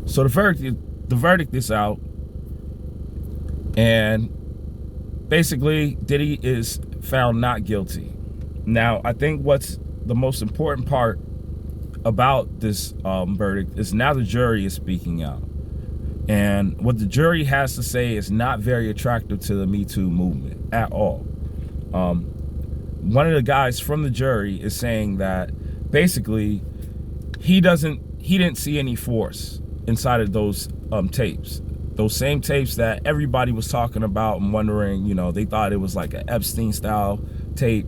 So the verdict is out, and basically Diddy is found not guilty. Now, I think what's the most important part about this verdict is now the jury is speaking out. And what the jury has to say is not very attractive to the Me Too movement at all. One of the guys from the jury is saying that basically he didn't see any force inside of those tapes. Those same tapes that everybody was talking about and wondering, they thought it was like an Epstein style tape.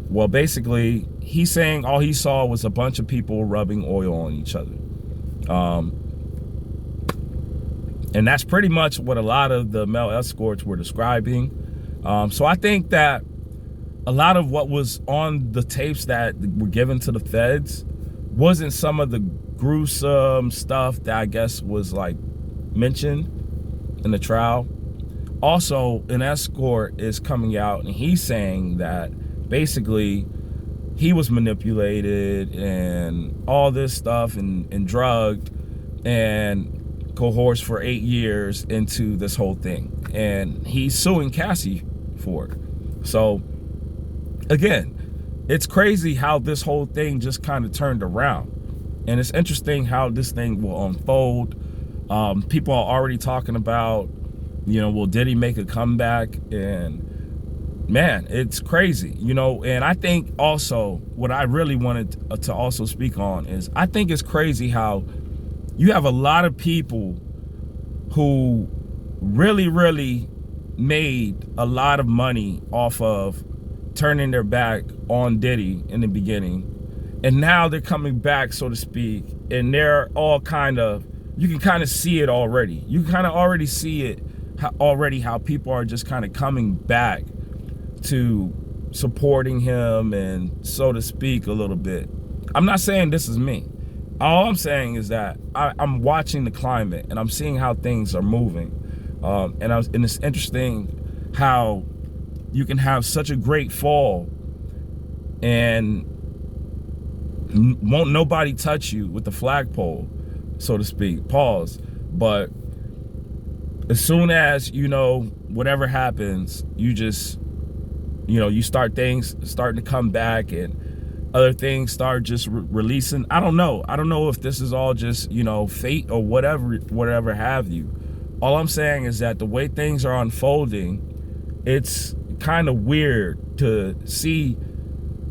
Well, basically, he's saying all he saw was a bunch of people rubbing oil on each other. And that's pretty much what a lot of the male escorts were describing. So I think that a lot of what was on the tapes that were given to the feds wasn't some of the gruesome stuff that I guess was like mentioned in the trial. Also, an escort is coming out and he's saying that basically he was manipulated and all this stuff and drugged and coerced for 8 years into this whole thing. And he's suing Cassie for it. So again, it's crazy how this whole thing just kind of turned around. And it's interesting how this thing will unfold. People are already talking about, will Diddy make a comeback? And man, it's crazy, and I think also what I really wanted to also speak on is I think it's crazy how you have a lot of people who really made a lot of money off of turning their back on Diddy in the beginning. And now they're coming back, so to speak, and they're all you can kind of see it already. You kind of already see it how people are just kind of coming back to supporting him and, so to speak, a little bit. I'm not saying this is me. All I'm saying is that I'm watching the climate and I'm seeing how things are moving. And it's interesting how you can have such a great fall and won't nobody touch you with the flagpole, so to speak, pause. But as soon as, whatever happens, you just, you start things starting to come back and other things start just releasing. I don't know if this is all just, fate or whatever have you. All I'm saying is that the way things are unfolding, it's kind of weird to see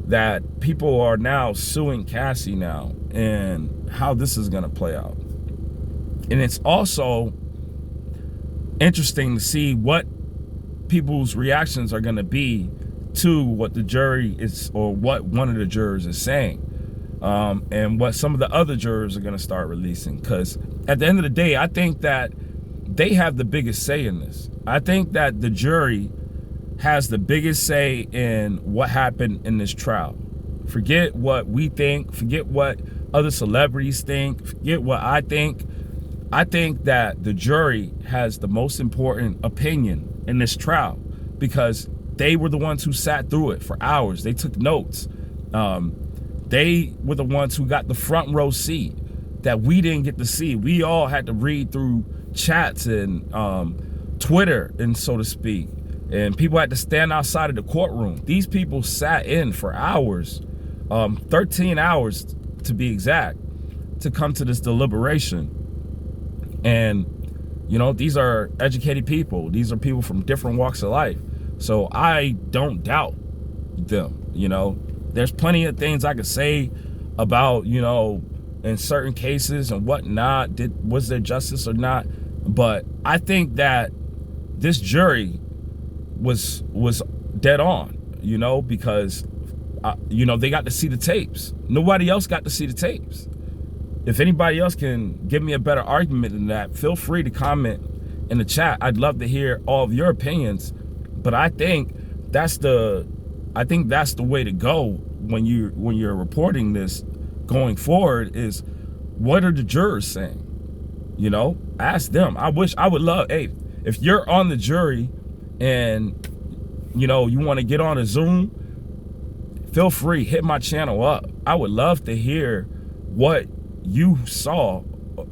that people are now suing Cassie now and how this is going to play out. And it's also interesting to see what people's reactions are going to be to what the jury is, or what one of the jurors is saying, and what some of the other jurors are going to start releasing. Because at the end of the day, I think that they have the biggest say in this. I think that the jury has the biggest say in what happened in this trial. Forget what we think, forget what other celebrities think, forget what I think. I think that the jury has the most important opinion in this trial because they were the ones who sat through it for hours. They took notes. They were the ones who got the front row seat that we didn't get to see. We all had to read through chats and Twitter, and so to speak. And people had to stand outside of the courtroom. These people sat in for hours, 13 hours to be exact, to come to this deliberation. And, these are educated people. These are people from different walks of life. So I don't doubt them, There's plenty of things I could say about, in certain cases and whatnot. Was there justice or not? But I think that this jury was dead on, because they got to see the tapes. Nobody else got to see the tapes. If anybody else can give me a better argument than that, feel free to comment in the chat. I'd love to hear all of your opinions. But I think that's the way to go when you're reporting this going forward, is what are the jurors saying? Ask them. I would love, hey, if you're on the jury and you want to get on a Zoom, feel free, hit my channel up. I would love to hear what you saw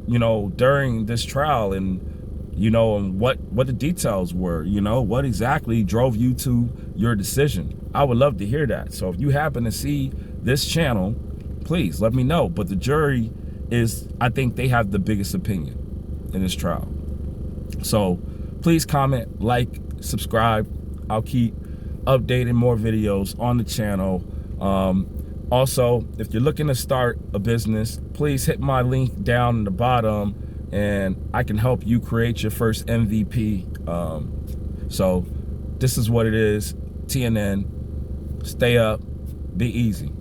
you know, during this trial, and you know, and what the details were, you know, what exactly drove you to your decision. I would love to hear that. So if you happen to see this channel, please let me know. But the jury is, I think they have the biggest opinion in this trial. So please comment, like, subscribe. I'll keep updating more videos on the channel. Also, if you're looking to start a business, please hit my link down in the bottom and I can help you create your first MVP. So this is what it is. TNN, stay up, be easy.